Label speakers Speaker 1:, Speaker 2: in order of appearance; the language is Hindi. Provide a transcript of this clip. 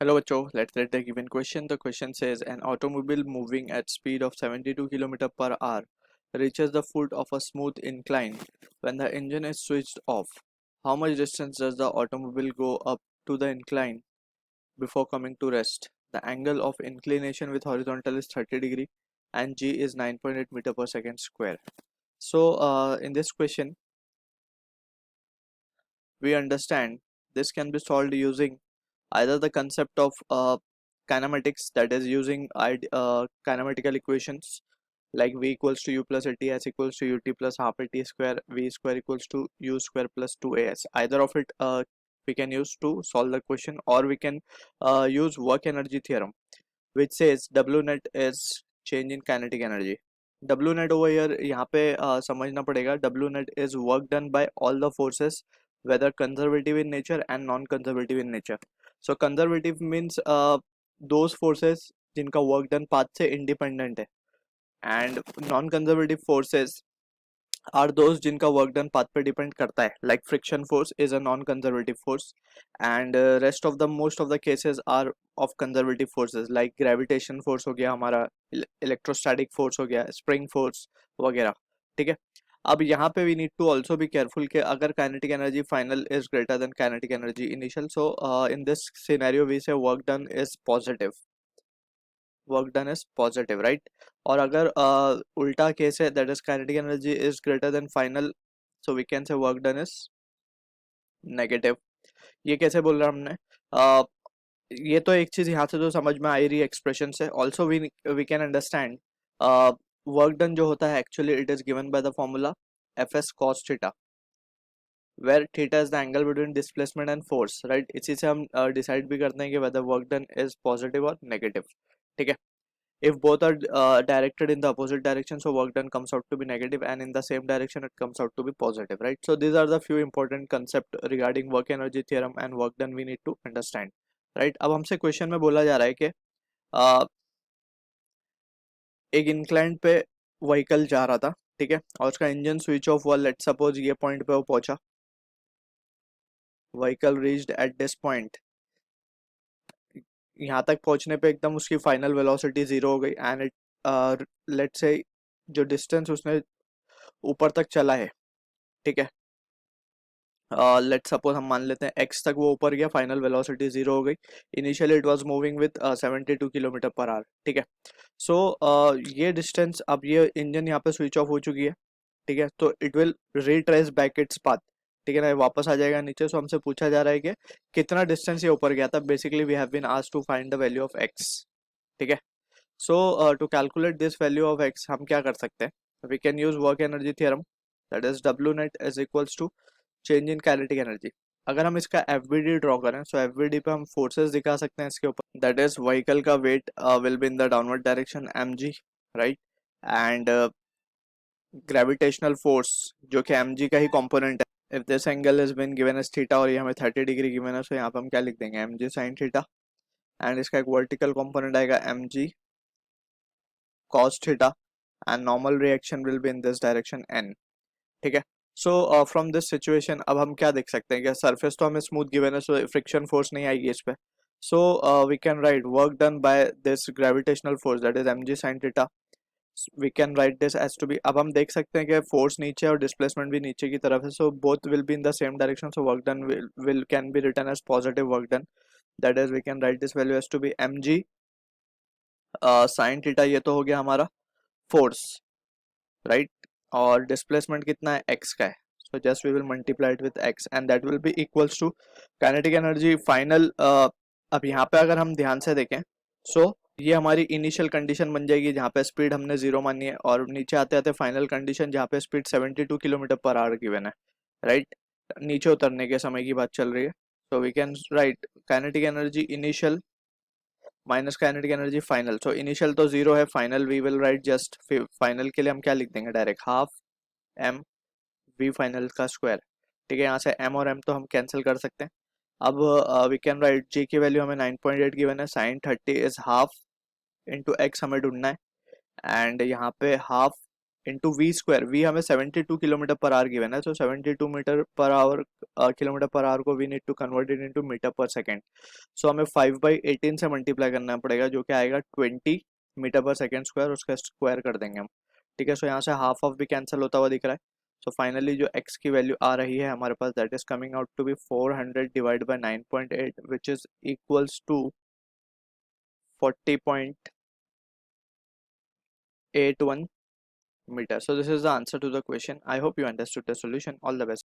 Speaker 1: Hello bachcho, let's read the given question. The question says an automobile moving at speed of 72 km per hour reaches the foot of a smooth incline when the engine is switched off. How much distance does the automobile go up to the incline before coming to rest? The angle of inclination with horizontal is 30 degree and g is 9.8 meter per second square. So in this question we understand this can be solved using either the concept of kinematics, that is using kinematical equations like v equals to u plus at s equals to ut plus half at square, v square equals to u square plus 2as. Either of it we can use to solve the question, or we can use work energy theorem, which says w net is change in kinetic energy. W net over here यहाँ पे समझना पड़ेगा. W net is work done by all the forces whether conservative in nature and non-conservative in nature. So conservative means those forces जिनका work done path से independent है, and non-conservative forces are those जिनका work done path पे depend करता है, like friction force is a non-conservative force, and rest of the most of the cases are of conservative forces like gravitation force हो गया हमारा, electrostatic force हो गया, spring force वगैरह. ठीक है. अब यहाँ पे we need to also be careful कि अगर kinetic energy final is greater than kinetic energy initial, so in this scenario we say work done is positive, right? और अगर उल्टा केस है, that is kinetic energy is greater than final, so we can say work done is negative. ये कैसे बोल रहा हमने? ये तो एक चीज यहाँ से जो समझ में आई रही एक्सप्रेशन से. Also we can understand work done जो होता है actually it is given by the formula F S cos theta, where theta is the angle between displacement and force, right? इसी से हम डिसाइड भी करते हैं कि whether work done is positive और नेगेटिव. ठीक है. If both are directed in the opposite direction, so work done comes out to be negative, and in the same direction it comes out to be positive, right? So these are the few important concept regarding work energy theorem and work done we need to understand, right? अब हमसे क्वेश्चन में बोला जा रहा है कि एक इंक्लाइन पे व्हीकल जा रहा था, ठीक है, और उसका इंजन स्विच ऑफ हुआ. लेट सपोज ये पॉइंट पे वो पहुंचा, vehicle reached at this point. यहाँ तक पहुंचने पे एकदम उसकी फाइनल वेलोसिटी जीरो हो गई, एंड इट लेट्स से जो डिस्टेंस उसने ऊपर तक चला है, ठीक है, लेट्स सपोज हम मान लेते हैं x तक वो ऊपर गया, फाइनल वेलोसिटी जीरो हो गई. Initially it was moving with 72 kilometre per our. ठीक है. सो ये डिस्टेंस, अब ये इंजन यहाँ पे स्विच ऑफ हो चुकी है, ठीक है, तो it will retrace back its path, ठीक है ना, वापस आ जाएगा नीचे. सो हमसे पूछा जा रहा है कि कितना डिस्टेंस ये ऊपर गया था. Basically we have been asked to find the value of x. ठीक है. So to calculate this value of x हम क्या कर सकते हैं? We can use work energy theorem, that is w net is equals to change in kinetic energy. अगर हम इसका FVD ड्रॉ करें, सो FVD पे हम फोर्सेस दिखा सकते हैं इसके ऊपर, दैट इज व्हीकल का weight will be in the downward direction mg, right, and gravitational force जो कि mg का ही कंपोनेंट है. If this angle is been given as theta और ये हमें 30 डिग्री गिवन है, सो यहाँ पे हम क्या लिख देंगे, mg sin थीटा, एंड इसका एक वर्टिकल कंपोनेंट आएगा mg cos theta, and normal reaction will be in this direction n. ठीक है. सो फ्रॉम दिस सिचुएशन अब हम क्या देख सकते हैं कि सरफेस तो हमें स्मूथ गिवन है, सो फ्रिक्शन फोर्स नहीं आएगी इस पे. So we can write work done by this gravitational force, that is mg sin theta. We can write this as to be. अब हम देख सकते हैं कि फोर्स नीचे और डिस्प्लेसमेंट भी नीचे की तरफ है, so both will be in the same direction, so work done will can be written as positive work done, that is we can write this value as to be mg sin theta. ये तो हो गया हमारा फोर्स, राइट, और डिस्प्लेसमेंट कितना है, x का है, so just we will multiply it with x and that will be equals to kinetic energy final. अब यहाँ पे अगर हम ध्यान से देखें, so ये हमारी इनिशियल कंडीशन बन जाएगी जहाँ पे स्पीड हमने जीरो मानी है, और नीचे आते आते फाइनल कंडीशन जहाँ पे speed 72 kilometre per our given है, राइट, नीचे उतरने के समय की बात चल रही है. so we can write kinetic energy initial minus kinetic energy final. So initial तो जीरो है, final we will write just, final के लिए हम क्या लिख देंगे, direct half m v final का स्क्वायर. ठीक है. यहाँ से m और m तो हम कैंसिल कर सकते हैं. अब वी कैन राइट g की वैल्यू हमें 9.8 गिवन है, sine 30 is half into x हमें ढूंढना है, एंड यहाँ पे half into v square, v हमें 72 किलोमीटर पर आवर गिवन है, तो 72 metre per hour kilometre per hour को we need to convert it into metre per second. So हमें 5/18 से मल्टीप्लाई करना पड़ेगा, जो कि आएगा 20 मीटर पर सेकेंड स्क्वायर, उसका स्क्वायर कर देंगे हम। ठीक है, सो यहाँ से हाफ ऑफ भी कैंसिल होता हुआ दिख रहा है। सो फाइनली जो x की वैल्यू आ रही है हमारे पास, that is coming out to be 400 divide by 9.8 which is equals to 40.81 meter. So this is the answer to the question. I hope you understood the solution. All the best.